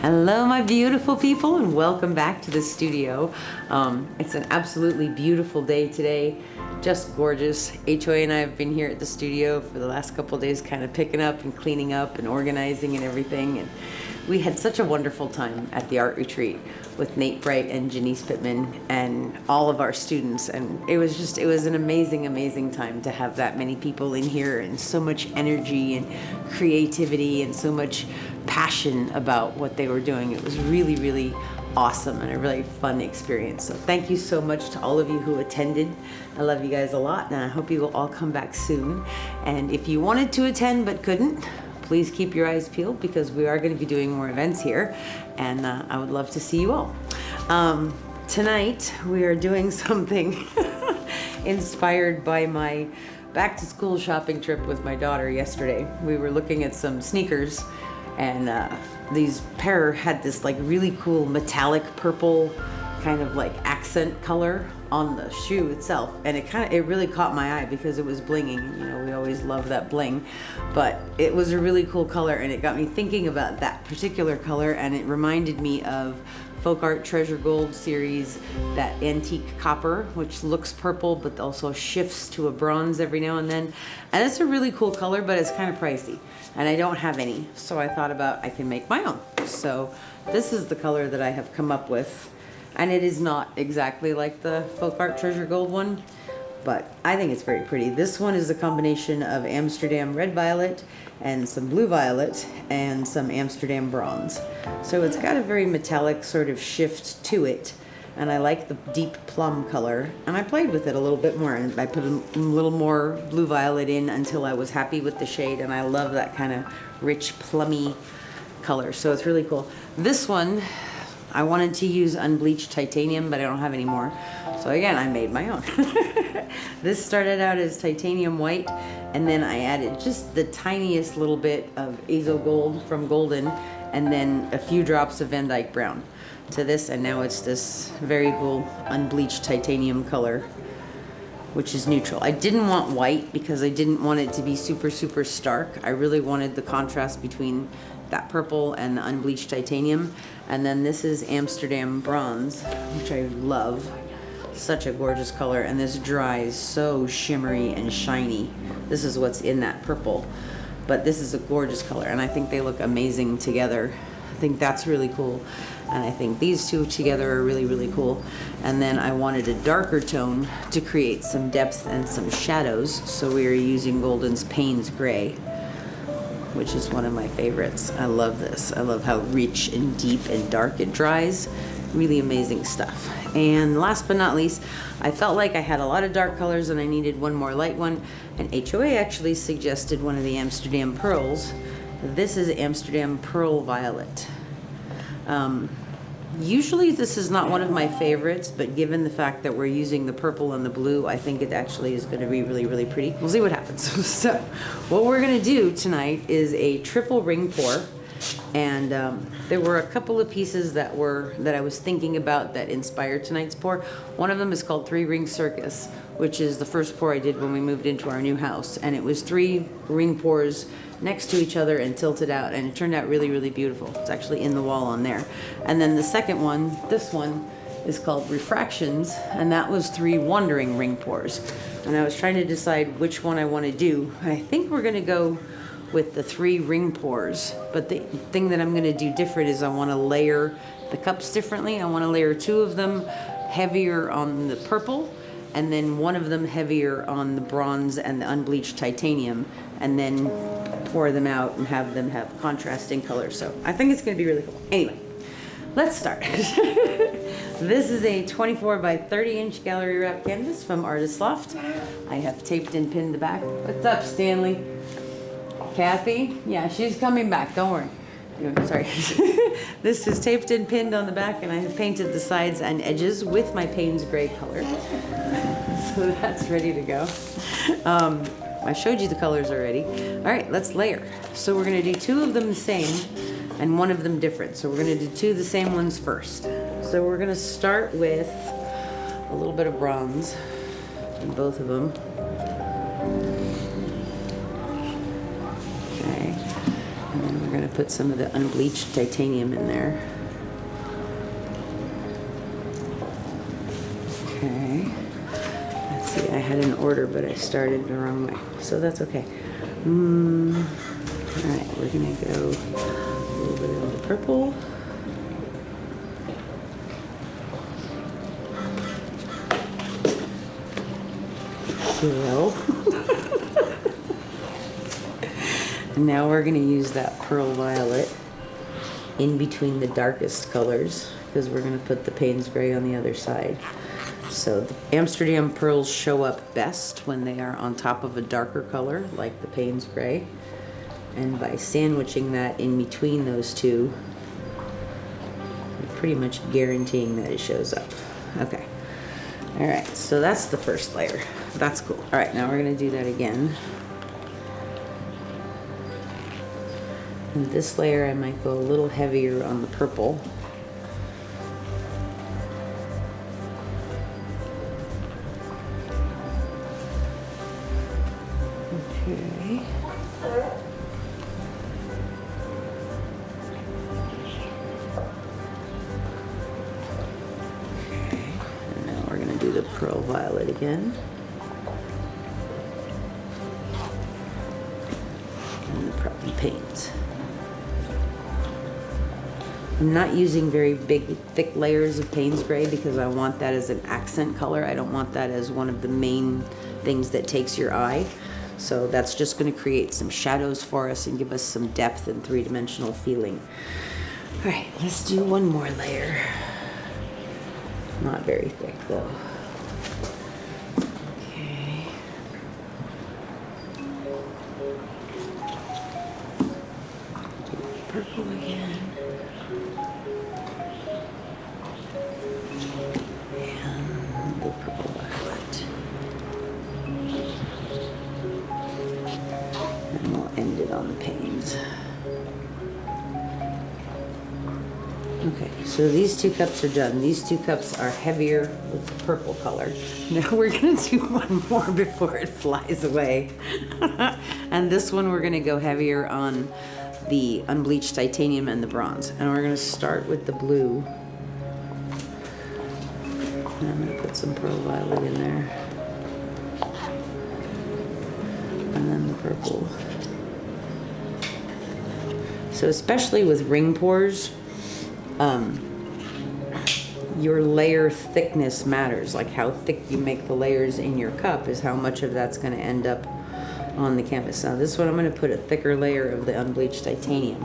Hello, my beautiful people, and welcome back to the studio. It's an absolutely beautiful day today, just gorgeous. HOA and I have been here at the studio for the last couple of days, kind of picking up and cleaning up and organizing and everything. And we had such a wonderful time at the art retreat with Nate Bright and Janice Pittman and all of our students. And it was an amazing time to have that many people in here and so much energy and creativity and so much passion about what they were doing. It was really awesome and a really fun experience. So thank you so much to all of you who attended. I love you guys a lot, and I hope you will all come back soon. And if you wanted to attend but couldn't, please keep your eyes peeled, because we are going to be doing more events here, and I would love to see you all. Tonight we are doing something inspired by my back to school shopping trip with my daughter yesterday. We were looking at some sneakers, and these pair had this like really cool metallic purple kind of like accent color on the shoe itself, and it really caught my eye because it was blinging. You know, we always love that bling, but it was a really cool color, and it got me thinking about that particular color, and it reminded me of Folk Art Treasure Gold series, that antique copper, which looks purple but also shifts to a bronze every now and then. And it's a really cool color, but it's kind of pricey, and I don't have any, so I thought about I can make my own. So this is the color that I have come up with, and it is not exactly like the Folk Art Treasure Gold one, but I think it's very pretty. This one is a combination of Amsterdam Red Violet and some Blue Violet and some Amsterdam Bronze. So it's got a very metallic sort of shift to it, and I like the deep plum color, and I played with it a little bit more, and I put a little more Blue Violet in until I was happy with the shade, and I love that kind of rich plummy color, so it's really cool. This one, I wanted to use Unbleached Titanium, but I don't have any more. So again, I made my own. This started out as titanium white, and then I added just the tiniest little bit of Azo Gold from Golden, and then a few drops of Van Dyke Brown to this, and now it's this very cool Unbleached Titanium color, which is neutral. I didn't want white because I didn't want it to be super stark. I really wanted the contrast between that purple and the Unbleached Titanium. And then this is Amsterdam Bronze, which I love. Such a gorgeous color, and this dries so shimmery and shiny. This is what's in that purple, but this is a gorgeous color, and I think they look amazing together. I think that's really cool, and I think these two together are really cool. And then I wanted a darker tone to create some depth and some shadows, so we are using Golden's Payne's Gray, which is one of my favorites. I love this. I love how rich and deep and dark it dries. Really amazing stuff. And last but not least, I felt like I had a lot of dark colors and I needed one more light one, and HOA actually suggested one of the Amsterdam Pearls. This is Amsterdam Pearl Violet. Usually this is not one of my favorites, but given the fact that we're using the purple and the blue, I think it actually is going to be really pretty. We'll see what happens. So what we're going to do tonight is a triple ring pour, and there were a couple of pieces that I was thinking about that inspired tonight's pour. One of them is called 3 Ring Circus, which is the first pour I did when we moved into our new house, and it was 3 ring pours next to each other and tilted out, and it turned out really beautiful. It's actually in the wall on there. And then the second one, this one, is called Refractions, and that was 3 Wandering ring pours. And I was trying to decide which one I want to do. I think we're going to go with the 3 ring pours, but the thing that I'm going to do different is I want to layer the cups differently. I want to layer 2 of them heavier on the purple, and then one of them heavier on the bronze and the Unbleached Titanium, and then pour them out and have them have contrasting colors. So I think it's going to be really cool. Anyway, let's start. This is a 24 by 30 inch gallery wrap canvas from Artist Loft. I have taped and pinned the back. What's up, Stanley? Kathy? Yeah, she's coming back, don't worry. Sorry. This is taped and pinned on the back, and I have painted the sides and edges with my Payne's Gray color. So that's ready to go. I showed you the colors already. All right, let's layer. So we're gonna do 2 of them the same and 1 of them different. So we're gonna do 2 the same ones first. So we're gonna start with a little bit of bronze in both of them. Okay, and then we're gonna put some of the unbleached titanium in there. Okay. Let's see, I had an order, but I started the wrong way, so that's okay. Alright, we're gonna go a little bit of the purple. And now we're going to use that pearl violet in between the darkest colors, because we're going to put the Payne's gray on the other side. So the Amsterdam pearls show up best when they are on top of a darker color like the Payne's gray, and by sandwiching that in between those two, you're pretty much guaranteeing that it shows up. Okay. All right, so that's the first layer. That's cool. All right, now we're gonna do that again. And this layer, I might go a little heavier on the purple. Okay. And now we're gonna do the pearl violet again. And paint. I'm not using very big, thick layers of Payne's gray because I want that as an accent color. I don't want that as one of the main things that takes your eye. So that's just going to create some shadows for us and give us some depth and three-dimensional feeling. All right, let's do one more layer. Not very thick though. Purple again. And the purple violet. And we'll end it on the Payne's. Okay, so these 2 cups are done. These 2 cups are heavier with the purple color. Now we're gonna do one more before it flies away. And this one we're gonna go heavier on the unbleached titanium and the bronze. And we're gonna start with the blue. And I'm gonna put some pearl violet in there. And then the purple. So especially with ring pours, your layer thickness matters. Like how thick you make the layers in your cup is how much of that's gonna end up on the canvas. Now this one I'm going to put a thicker layer of the unbleached titanium,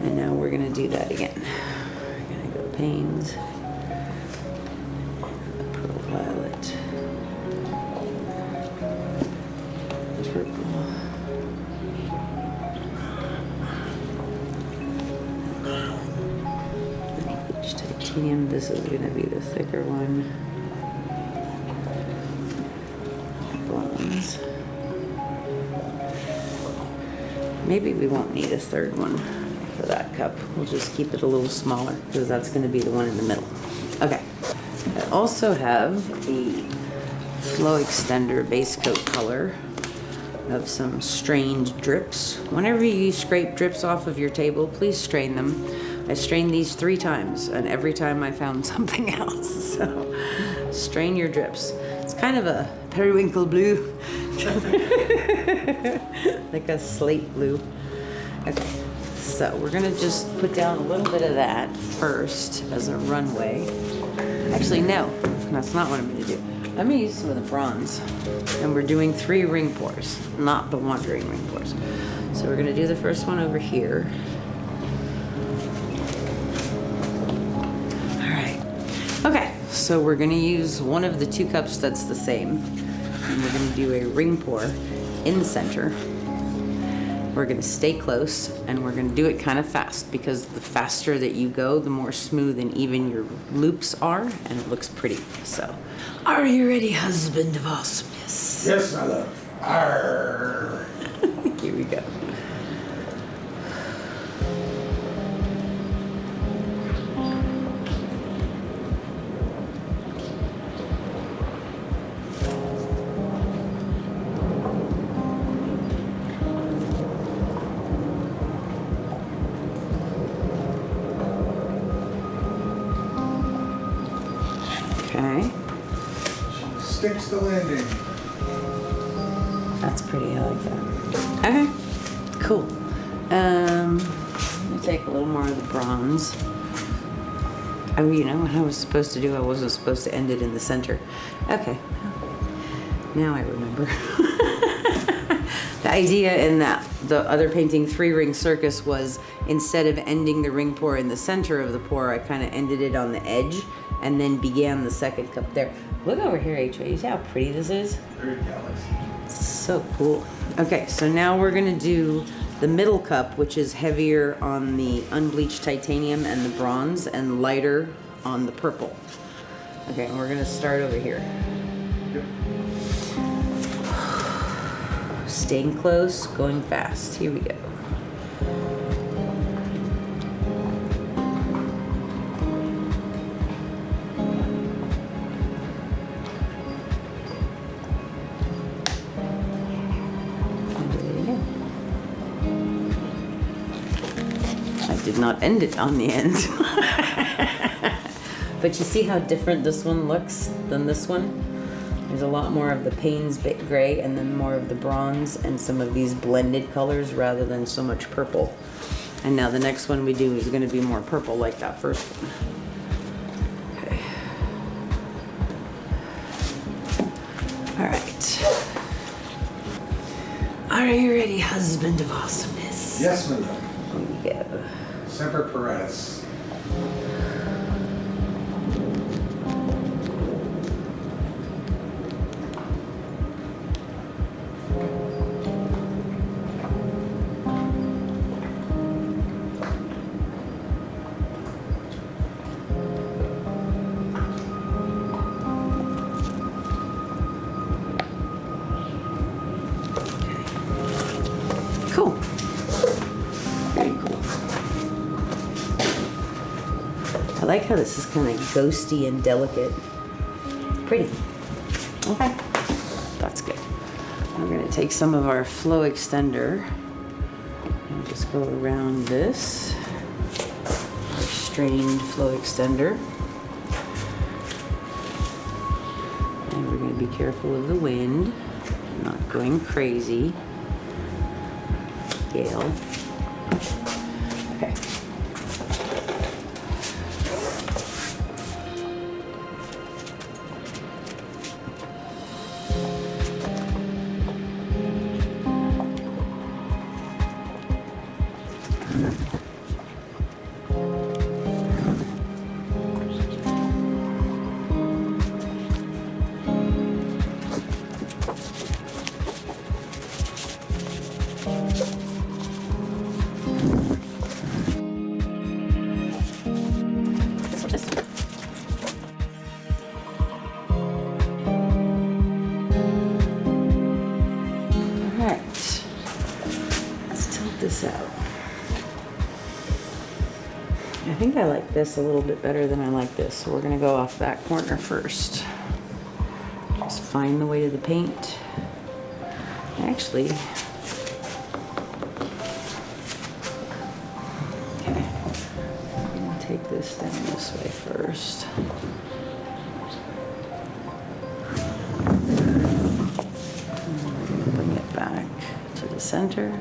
and now we're going to do that again. We're going to go Payne's, the pearl violet, purple, unbleached titanium. This is going to be the thicker one. Bronze. Maybe we won't need a third one for that cup. We'll just keep it a little smaller because that's going to be the one in the middle. Okay. I also have the Flow Extender base coat color of some strained drips. Whenever you scrape drips off of your table, please strain them. I strained these 3 times, and every time I found something else. So strain your drips. It's kind of a periwinkle blue. Like a slate blue. Okay, so we're gonna just put down a little bit of that first as a runway. Actually, no, that's not what I'm gonna do. I'm gonna use some of the bronze, and we're doing 3 ring pours, not the wandering ring pours. So we're gonna do the first one over here. All right. Okay, so we're gonna use one of the 2 cups that's the same, and we're gonna do a ring pour in the center. We're gonna stay close, and we're gonna do it kind of fast because the faster that you go, the more smooth and even your loops are, and it looks pretty. So, are you ready, husband of awesomeness? Yes, my love. Arr. Here we go. sticks the landing. That's pretty, I like that. Okay, cool. Let me take a little more of the bronze. Oh, you know what I was supposed to do? I wasn't supposed to end it in the center. Okay, now I remember. The idea in the other painting, Three Ring Circus, was instead of ending the ring pour in the center of the pour, I kind of ended it on the edge and then began the second cup there. Look over here, HJ. You see how pretty this is? Very jealous. So cool. Okay, so now we're gonna do the middle cup, which is heavier on the unbleached titanium and the bronze and lighter on the purple. Okay, and we're gonna start over here. Yep. Staying close, going fast. Here we go. Did not end it on the end. But you see how different this one looks than this one? There's a lot more of the Payne's gray and then more of the bronze and some of these blended colors rather than so much purple. And now the next one we do is going to be more purple like that first one. Okay. All right. Are you ready, husband of awesomeness? Yes, madam. Here we go. Semper Paratus. Cool. Very cool. I like how this is kind of ghosty and delicate. Pretty. Okay. That's good. We're going to take some of our flow extender and just go around this. Our strained flow extender. And we're going to be careful of the wind. Not going crazy. Gale. Okay. Out. I think I like this a little bit better than I like this, so we're going to go off that corner first. Just find the weight of the paint. Actually, okay, I'm going to take this down this way first. And we're going to bring it back to the center.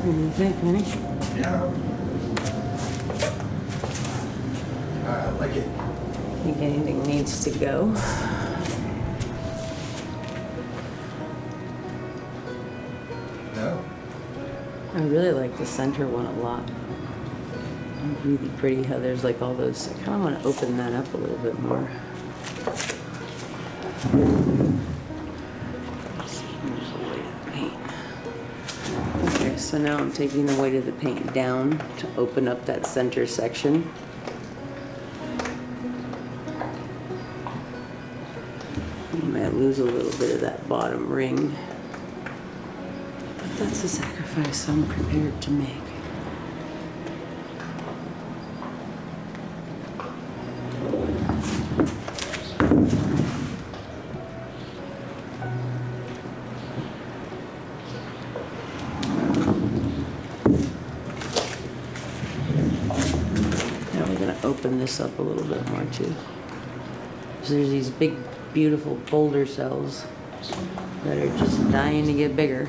What do you think, honey? Yeah. I like it. Think anything needs to go? No? I really like the center one a lot. Really pretty how there's like all those. I kind of want to open that up a little bit more. Let's see, here's the weight of the paint. Okay, so now I'm taking the weight of the paint down to open up that center section. You might lose a little bit of that bottom ring, but that's a sacrifice I'm prepared to make. Open this up a little bit more too. So there's these big, beautiful boulder cells that are just dying to get bigger.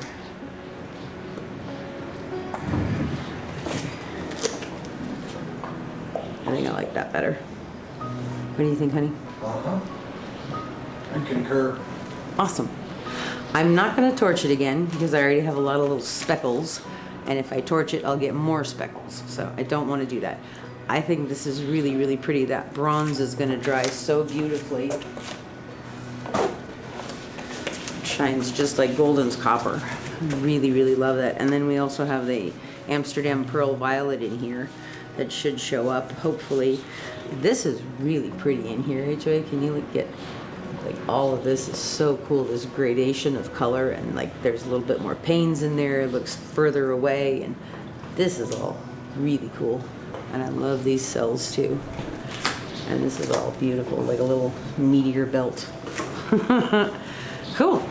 I think I like that better. What do you think, honey? Uh-huh. I concur. Awesome. I'm not going to torch it again because I already have a lot of little speckles, and if I torch it, I'll get more speckles. So I don't want to do that. I think this is really, really pretty. That bronze is going to dry so beautifully. It shines just like Golden's copper. Really, really love that. And then we also have the Amsterdam Pearl Violet in here that should show up, hopefully. This is really pretty in here. HOA, can you get, like, all of this is so cool. This gradation of color, and like there's a little bit more panes in there. It looks further away, and this is all really cool. And I love these cells too. And this is all beautiful, like a little meteor belt. Cool.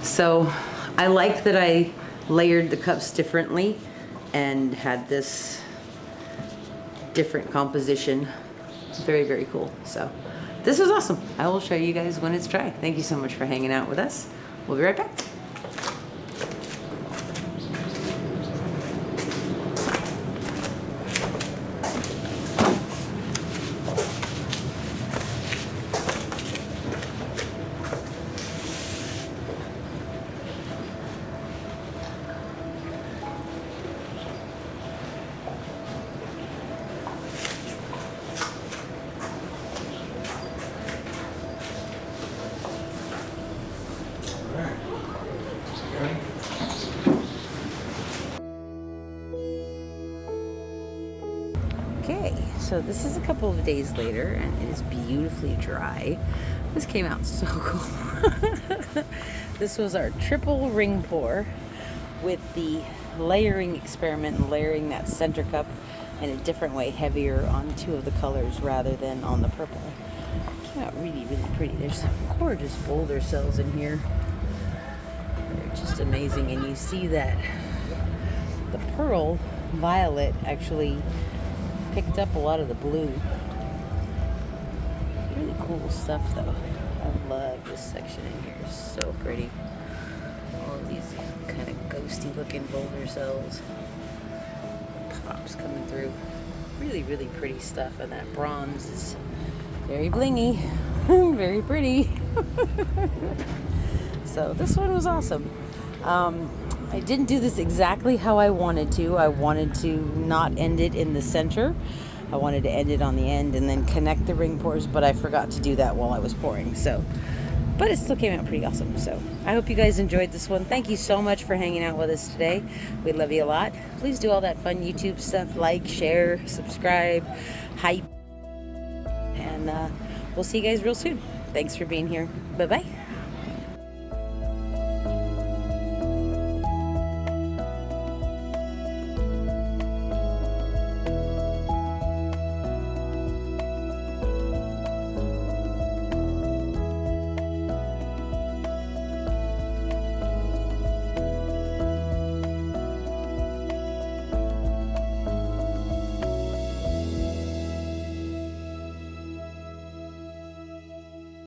So I like that I layered the cups differently and had this different composition. It's very, very cool. So this is awesome. I will show you guys when it's dry. Thank you so much for hanging out with us. We'll be right back. Okay, so this is a couple of days later and it is beautifully dry. This came out so cool. This was our triple ring pour with the layering experiment, layering that center cup in a different way, heavier on two of the colors rather than on the purple. It came out really, really pretty. There's some gorgeous boulder cells in here. They're just amazing, and you see that the pearl violet actually picked up a lot of the blue. Really cool stuff though. I love this section in here. It's so pretty. All of these kind of ghosty looking boulder cells. Pops coming through. Really, really pretty stuff. And that bronze is very blingy. Very pretty. So this one was awesome. I didn't do this exactly how I wanted to. I wanted to not end it in the center. I wanted to end it on the end and then connect the ring pours, but I forgot to do that while I was pouring. But it still came out pretty awesome. So I hope you guys enjoyed this one. Thank you so much for hanging out with us today. We love you a lot. Please do all that fun YouTube stuff, like, share, subscribe, hype. And we'll see you guys real soon. Thanks for being here. Bye-bye.